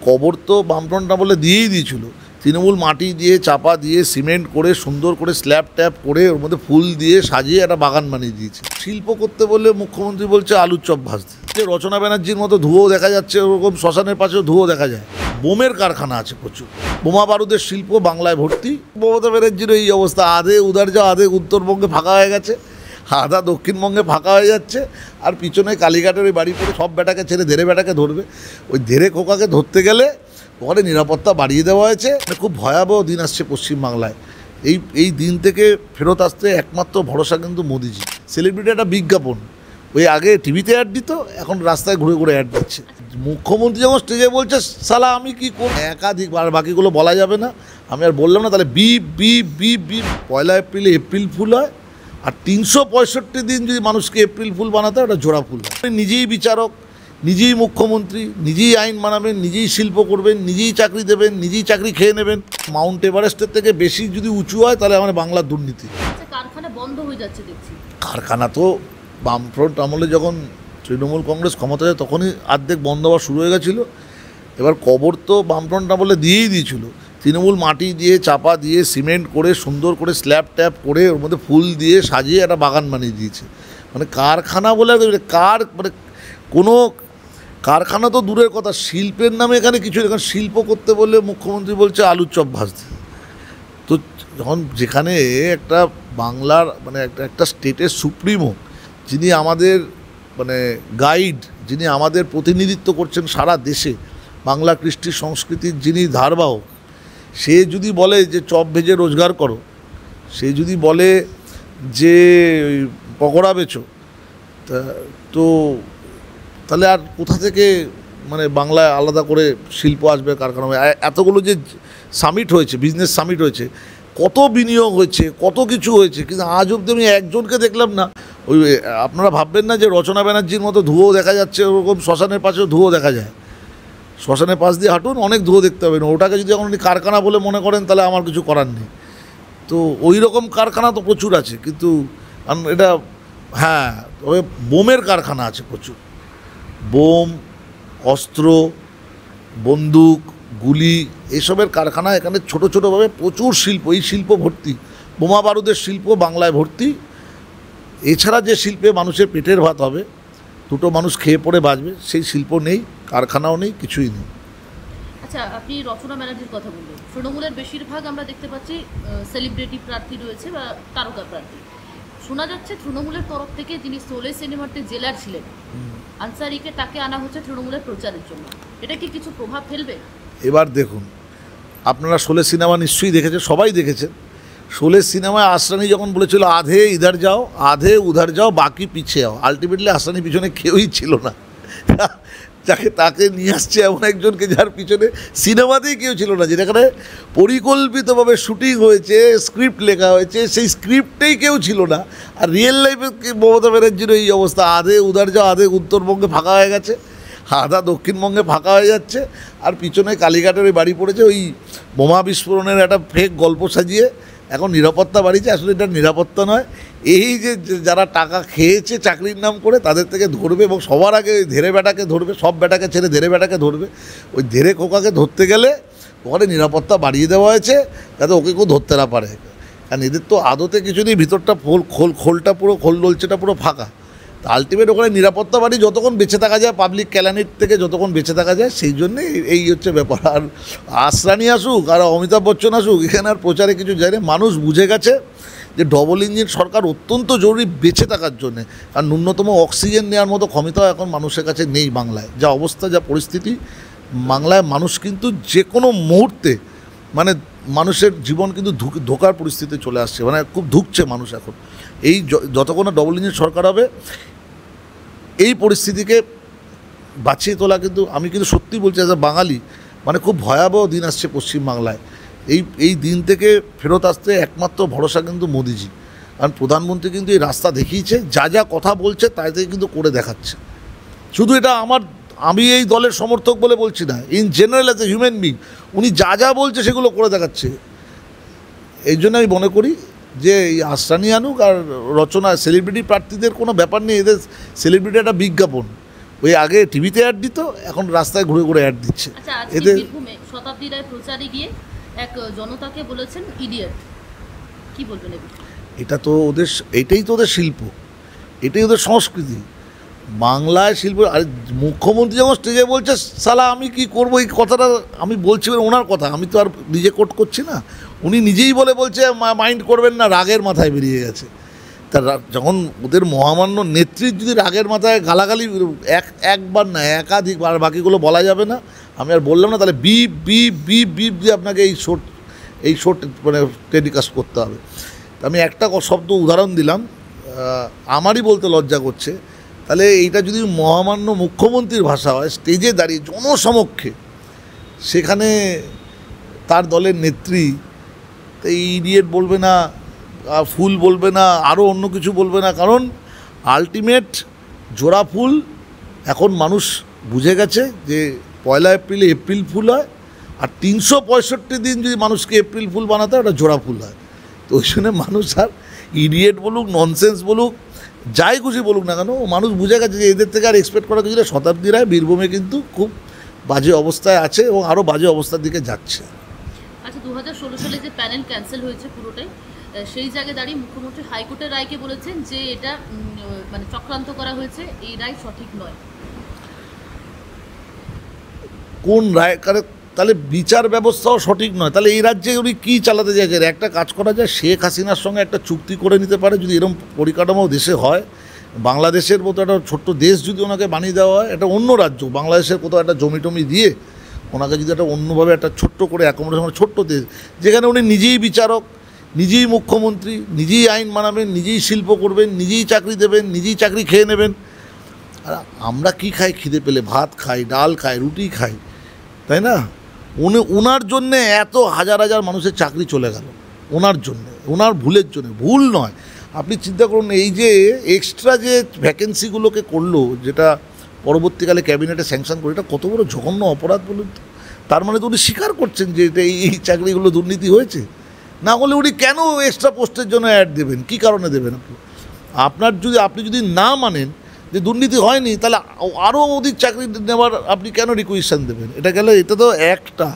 কবর তো বামফ্রন্ট আমলে দিয়েই দিয়েছিল। তৃণমূল মাটি দিয়ে চাপা দিয়ে সিমেন্ট করে সুন্দর করে স্ল্যাব ট্যাপ করে ওর মধ্যে ফুল দিয়ে সাজিয়ে একটা বাগান বানিয়ে দিয়েছে। শিল্প করতে বললে মুখ্যমন্ত্রী বলছে আলুর চপ ভাজতে। রচনা ব্যানার্জির মতো ধুয়ো দেখা যাচ্ছে, ওরকম শ্মশানের পাশেও ধুয়ো দেখা যায়। বোমের কারখানা আছে প্রচুর, বোমা বারুদের শিল্প বাংলায় ভর্তি। মমতা ব্যানার্জির এই অবস্থা, আধে উধার যাও, আধে উত্তরবঙ্গে ফাঁকা হয়ে গেছে, আধা দক্ষিণবঙ্গে ফাঁকা হয়ে যাচ্ছে। আর পিছনে কালীঘাটের ওই বাড়ি পড়ে সব বেটাকে ছেড়ে ধেরে বেটাকে ধরবে। ওই ধেরে খোকাকে ধরতে গেলে ওখানে নিরাপত্তা বাড়িয়ে দেওয়া হয়েছে। খুব ভয়াবহ দিন আসছে পশ্চিমবাংলায়। এই দিন থেকে ফেরত আসতে একমাত্র ভরসা কিন্তু মোদিজি। সেলিব্রিটি একটা বিজ্ঞাপন, ওই আগে টিভিতে অ্যাড দিত, এখন রাস্তায় ঘুরে ঘুরে অ্যাড দিচ্ছে। মুখ্যমন্ত্রী যখন স্টেজে বলছে সালা আমি কি করব, একাধিক আর বাকিগুলো বলা যাবে না, আমি আর বললাম না। তাহলে বি বি বি বি 1 এপ্রিলে এপ্রিল ফুল হয়, আর 365 দিন যদি মানুষকে এপ্রিল ফুল বানাতে হয় ওটা জোড়া ফুল হয়। নিজেই বিচারক, নিজেই মুখ্যমন্ত্রী, নিজেই আইন বানাবেন, নিজেই শিল্প করবেন, নিজেই চাকরি দেবেন, নিজেই চাকরি খেয়ে নেবেন। মাউন্ট এভারেস্টের থেকে বেশি যদি উঁচু হয় তাহলে আমাদের বাংলার দুর্নীতি। কারখানা বন্ধ হয়ে যাচ্ছে দেখছি। কারখানা তো বামফ্রন্ট আমলে যখন তৃণমূল কংগ্রেস ক্ষমতা যায় তখনই অর্ধেক বন্ধ হওয়া শুরু হয়ে গেছিলো। এবার কবর তো বামফ্রন্ট আমলে দিয়েই দিয়েছিল। তৃণমূল মাটি দিয়ে চাপা দিয়ে সিমেন্ট করে সুন্দর করে স্ল্যাব ট্যাপ করে ওর মধ্যে ফুল দিয়ে সাজিয়ে একটা বাগান বানিয়ে দিয়েছে। মানে কারখানা বলে মানে কোনো কারখানা তো দূরের কথা, শিল্পের নামে এখানে কিছু। এখানে শিল্প করতে বললে মুখ্যমন্ত্রী বলছে আলুর চপ ভাজতে। তো যখন যেখানে একটা বাংলার মানে একটা স্টেটের সুপ্রিমো, যিনি আমাদের মানে গাইড, যিনি আমাদের প্রতিনিধিত্ব করছেন সারা দেশে, বাংলা কৃষ্টি সংস্কৃতির যিনি ধারবাহক, সে যদি বলে যে চপ ভেজে রোজগার করো, সে যদি বলে যে পকোড়া বেচো, তো তাহলে আর কোথা থেকে মানে বাংলায় আলাদা করে শিল্প আসবে, কারখানা? এতগুলো যে সামিট হয়েছে, বিজনেস সামিট হয়েছে, কত বিনিয়োগ হয়েছে, কত কিছু হয়েছে, কিন্তু আজ অবধি আমি একজনকে দেখলাম না। ওই আপনারা ভাববেন না যে রচনা ব্যানার্জির মতো ধুয়ো দেখা যাচ্ছে, ওরকম শ্মশানের পাশেও ধুয়ো দেখা যায়। শ্মশানের পাশ দিয়ে হাঁটুন, অনেক ধুয়ো দেখতে হবে না। ওটাকে যদি এখন উনি কারখানা বলে মনে করেন তাহলে আমার কিছু করার নেই। তো ওই রকম কারখানা তো প্রচুর আছে, কিন্তু এটা হ্যাঁ, তবে বোমের কারখানা আছে প্রচুর। বোম, অস্ত্র, বন্দুক, গুলি, এসবের কারখানা এখানে ছোটো ছোটোভাবে প্রচুর শিল্প, এই শিল্প ভর্তি। বোমা বারুদের শিল্প বাংলায় ভর্তি। এছাড়া যে শিল্পে মানুষের পেটের ভাত হবে, দুটো মানুষ খেয়ে পড়ে বাঁচবে, সেই শিল্প নেই, কারখানাও নেই, কিছুই নেই। আচ্ছা, আপনি রচনা ব্যানার্জির কথা বললেন। তৃণমূলের বেশিরভাগ আমরা দেখতে পাচ্ছি সেলিব্রিটি প্রার্থী রয়েছে বা তারকা প্রার্থী। শোনা যাচ্ছে তৃণমূলের তরফ থেকে যিনি শোলে সিনেমাতে জেলার ছিলেন আনসারিকে, তাকে আনা হচ্ছে তৃণমূলের প্রচারের জন্য। এটা কি কিছু প্রভাব ফেলবে? এবার দেখুন, আপনারা শোলে সিনেমা নিশ্চয়ই দেখেছেন, সবাই দেখেছেন। শোলে সিনেমায় আসরানি যখন বলেছিল আধে ইধার যাও আধে উধার যাও বাকি পিছিয়ে যাও, আলটিমেটলি আসরানি পিছনে কেউই ছিল না। তাকে নিয়ে আসছে এমন একজনকে যার পিছনে সিনেমাতেই কেউ ছিল না, যেখানে পরিকল্পিতভাবে শুটিং হয়েছে, স্ক্রিপ্ট লেখা হয়েছে, সেই স্ক্রিপ্টেই কেউ ছিল না। আর রিয়েল লাইফে মমতা ব্যানার্জির এই অবস্থা, আধে উধার যাও, আধে উত্তরবঙ্গে ফাঁকা হয়ে গেছে, আধা দক্ষিণবঙ্গে ফাঁকা হয়ে যাচ্ছে। আর পিছনে কালীঘাটের ওই বাড়ি পড়েছে, ওই বোমা বিস্ফোরণের একটা ফেক গল্প সাজিয়ে এখন নিরাপত্তা বাড়িয়েছে। আসলে এটা নিরাপত্তা নয়, এই যে যারা টাকা খেয়েছে চাকরির নাম করে তাদের থেকে ধরবে, এবং সবার আগে ওই ধেরে বেটাকে ধরবে, সব বেটাকে ছেড়ে ধেরে বেটাকে ধরবে। ওই ধেরে খোকাকে ধরতে গেলে ওখানে নিরাপত্তা বাড়িয়ে দেওয়া হয়েছে যাতে ওকে কেউ ধরতে না পারে। কারণ এদের তো আদতে কিছু নেই, ভিতরটা খোলটা পুরো খোল ডলছেটা পুরো ফাঁকা। তো আলটিমেট ওখানে নিরাপত্তা বাড়ি যতক্ষণ বেঁচে থাকা যায়, পাবলিক ক্যালানির থেকে যতক্ষণ বেঁচে থাকা যায়, সেই জন্যে এই হচ্ছে ব্যাপার। আর আসরানি আসুক আর অমিতাভ বচ্চন আসুক, এখানে আর প্রচারে কিছু যায় না। মানুষ বুঝে গেছে যে ডবল ইঞ্জিন সরকার অত্যন্ত জরুরি বেঁচে থাকার জন্যে। আর ন্যূনতম অক্সিজেন নেওয়ার মতো ক্ষমতাও এখন মানুষের কাছে নেই বাংলায়। যা অবস্থা, যা পরিস্থিতি বাংলায়, মানুষ কিন্তু যে কোনো মুহূর্তে মানে মানুষের জীবন কিন্তু ধোকার পরিস্থিতি চলে আসছে, মানে খুব ধুঁকছে মানুষ এখন। এই যতক্ষণ না ডবল ইঞ্জিন সরকার হবে, এই পরিস্থিতিকে বাঁচিয়ে তোলা কিন্তু, আমি কিন্তু সত্যি বলছি অ্যাজ আ বাঙালি, মানে খুব ভয়াবহ দিন আসছে পশ্চিমবাংলায়। এই দিন থেকে ফেরত আসতে একমাত্র ভরসা কিন্তু মোদিজি। কারণ প্রধানমন্ত্রী কিন্তু এই রাস্তা দেখিয়েছে, যা যা কথা বলছে তাই কিন্তু করে দেখাচ্ছে। শুধু এটা আমি এই দলের সমর্থক বলে বলছি না, in general as a human being উনি যা যা বলছে সেগুলো করে দেখাচ্ছে। এই জন্য আমি মনে করি যে এই আসরানি আনুক আর রচনা, সেলিব্রিটি প্রার্থীদের কোনো ব্যাপার নেই। এদের সেলিব্রিটি একটা বিজ্ঞাপন, ওই আগে টিভিতে অ্যাড দিত, এখন রাস্তায় ঘুরে ঘুরে অ্যাড দিচ্ছে। আচ্ছা, আজকে এদের বীরভূমে শতাব্দী রায় প্রচারে গিয়ে এক জনতাকে বলেছেন ইডিয়েট, কি বলবেন এ বিষয়ে? এটা তো ওদের, এটাই তো ওদের শিল্প, এটাই ওদের সংস্কৃতি। বাংলায় শিল্প। আর মুখ্যমন্ত্রী যখন স্টেজে বলছে সালা আমি কি করবো, এই কথাটা আমি বলছি ওনার কথা, আমি তো আর নিজে কোট করছি না, উনি নিজেই বলছে মাইন্ড করবেন না, রাগের মাথায় বেরিয়ে গেছে। তা যখন ওদের মহামান্য নেত্রীর যদি রাগের মাথায় গালাগালি একবার না একাধিকবার, বাকিগুলো বলা যাবে না, আমি আর বললাম না, তাহলে বিপ বিপ বিপ বিপ দিয়ে আপনাকে এই শো মানে টেলিকাস্ট করতে হবে। তা আমি একটা শব্দ উদাহরণ দিলাম, আমারই বলতে লজ্জা করছে। তাহলে এইটা যদি মহামান্য মুখ্যমন্ত্রীর ভাষা হয়, স্টেজে দাঁড়িয়ে জনসমক্ষে, সেখানে তার দলের নেত্রী এই ইডিয়েট বলবে না, ফুল বলবে না, আরও অন্য কিছু বলবে না, কারণ আলটিমেট জোড়া ফুল এখন মানুষ বুঝে গেছে যে 1 এপ্রিলে এপ্রিল ফুল হয়, আর 365 দিন যদি মানুষকে এপ্রিল ফুল বানাতে হয় ওটা জোড়া ফুল হয়। তো ওই জন্য মানুষ আর ইডিয়েট বলুক, ননসেন্স বলুক, যাই খুশি বলুক না কেন, মানুষ বুঝে গেছে যে এদের থেকে আর এক্সপেক্ট করা কিছু না। শতাব্দী রায় বীরভূমে কিন্তু খুব বাজে অবস্থায় আছে এবং আরও বাজে অবস্থার দিকে যাচ্ছে। আচ্ছা, 2016 সালে যে প্যানেল ক্যান্সেল হয়েছে পুরোটাই, সেই জায়গায় দাঁড়িয়ে মুখ্যমন্ত্রী হাইকোর্টের রায়কে বলেছেন যে এটা মানে চক্রান্ত করা হয়েছে, এই রায় সঠিক নয়। কোন রায়? তাহলে বিচার ব্যবস্থাও সঠিক নয়, তাহলে এই রাজ্যে উনি কী চালাতে চাইছেন? একটা কাজ করা যায়, শেখ হাসিনার সঙ্গে একটা চুক্তি করে নিতে পারে, যদি এরকম পরিকাঠামো দেশে হয়, বাংলাদেশের মতো একটা ছোট্ট দেশ যদি ওনাকে বানিয়ে দেওয়া হয়, একটা অন্য রাজ্য বাংলাদেশের কোথাও একটা জমি টমি দিয়ে ওনাকে যদি একটা অন্যভাবে একটা ছোট্ট করে অ্যাকোমোডেশন, ছোট্ট দেশ যেখানে উনি নিজেই বিচারক, নিজেই মুখ্যমন্ত্রী, নিজেই আইন বানাবেন, নিজেই শিল্প করবেন, নিজেই চাকরি দেবেন, নিজেই চাকরি খেয়ে নেবেন। আর আমরা কি খাই? খিদে পেলে ভাত খাই, ডাল খাই, রুটি খাই, তাই না? ওনার জন্যে এত হাজার হাজার মানুষের চাকরি চলে গেল, ওনার জন্যে, ওনার ভুলের জন্য। ভুল নয়, আপনি চিন্তা করুন, এই যে এক্সট্রা যে ভ্যাকেন্সিগুলোকে করলো, যেটা পরবর্তীকালে ক্যাবিনেটে স্যাংশন করে, এটা কত বড় জঘন্য অপরাধ বলুন তো। তার মানে তো উনি স্বীকার করছেন যে এটা এই চাকরিগুলো দুর্নীতি হয়েছে। না হলে উনি কেন এক্সট্রা পোস্টের জন্য অ্যাড দেবেন? কী কারণে দেবেন? আপনি যদি না মানেন যে দুর্নীতি হয়নি, তাহলে আরও অধিক চাকরি নেওয়ার আপনি কেন রিকুয়েশন দেবেন? এটা এটা তো একটা,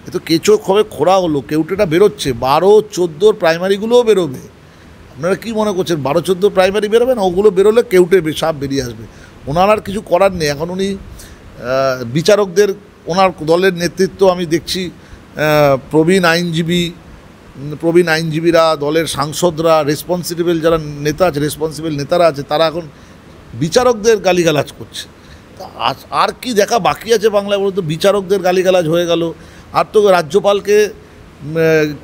এ তো কেঁচো খবে খোঁড়া হলো, কেউটেটা বেরোচ্ছে। 12-14 প্রাইমারিগুলোও বেরোবে। আপনারা কী মনে করছেন 12-14 প্রাইমারি বেরোবে না? ওগুলো বেরোলে কেউটে সাপ বেরিয়ে আসবে। ওনার আর কিছু করার নেই। এখন উনি বিচারকদের, ওনার দলের নেতৃত্ব আমি দেখছি, প্রবীণ আইনজীবীরা, দলের সাংসদরা, রেসপন্সিবল যারা নেতা আছে, রেসপন্সিবল নেতারা আছে, তারা এখন বিচারকদের গালিগালাজ করছে। আর কি দেখা বাকি আছে বাংলায় বলতো? বিচারকদের গালিগালাজ হয়ে গেল। আর তো রাজ্যপালকে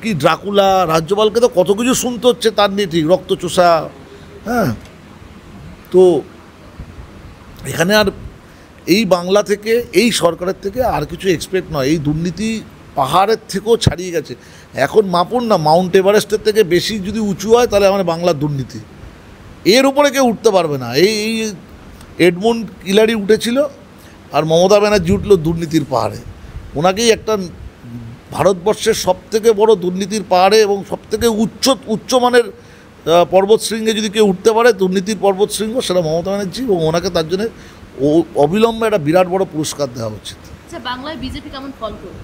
কি ড্রাকুলা, রাজ্যপালকে তো কত কিছু শুনতে হচ্ছে তার নিয়ে, ঠিক রক্তচোষা। হ্যাঁ, তো এখানে আর এই বাংলা থেকে, এই সরকারের থেকে আর কিছু এক্সপেক্ট নয়। এই দুর্নীতি পাহাড়ের থেকেও ছাড়িয়ে গেছে। এখন মাপুন না, মাউন্ট এভারেস্টের থেকে বেশি যদি উঁচু হয়, তাহলে আমাদের বাংলার দুর্নীতি, এর উপরে কেউ উঠতে পারবে না। এই এডমন্ড হিলারি উঠেছিল, আর মমতা ব্যানার্জি উঠল দুর্নীতির পাহাড়ে। ওনাকেই একটা ভারতবর্ষের সবথেকে বড় দুর্নীতির পাহাড়ে এবং সবথেকে উচ্চমানের পর্বতশৃঙ্গে যদি কেউ উঠতে পারে, দুর্নীতির পর্বতশৃঙ্গ, সেটা মমতা ব্যানার্জি, এবং ওনাকে তার জন্য অবিলম্বে একটা বিরাট বড় পুরস্কার দেওয়া উচিত। আচ্ছা, বাংলায় বিজেপি কেমন ফল করবে?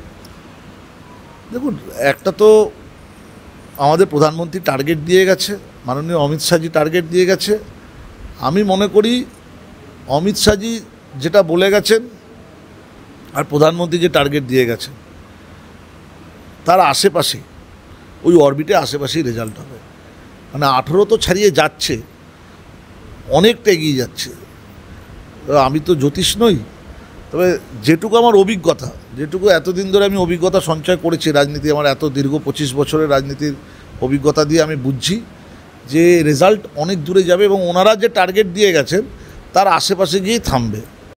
দেখুন, একটা তো আমাদের প্রধানমন্ত্রী টার্গেট দিয়ে গেছে, মাননীয় অমিত শাহজি টার্গেট দিয়ে গেছে। আমি মনে করি অমিত শাহজি যেটা বলে গেছেন আর প্রধানমন্ত্রী যে টার্গেট দিয়ে গেছেন, তার আশেপাশে, ওই অরবিটে আশেপাশেই রেজাল্ট হবে। মানে 18 তো ছাড়িয়ে যাচ্ছে, অনেকটা এগিয়ে যাচ্ছে। আমি তো জ্যোতিষ নই, তবে যেটুকু আমার অভিজ্ঞতা, যেটুকু এতদিন ধরে আমি অভিজ্ঞতা সঞ্চয় করেছি রাজনীতি, আমার এত দীর্ঘ 25 বছরের রাজনীতির অভিজ্ঞতা দিয়ে আমি বুঝছি যে রেজাল্ট অনেক দূরে যাবে, এবং ওনারা যে টার্গেট দিয়ে গেছেন তার আশেপাশে গিয়েই থামবে।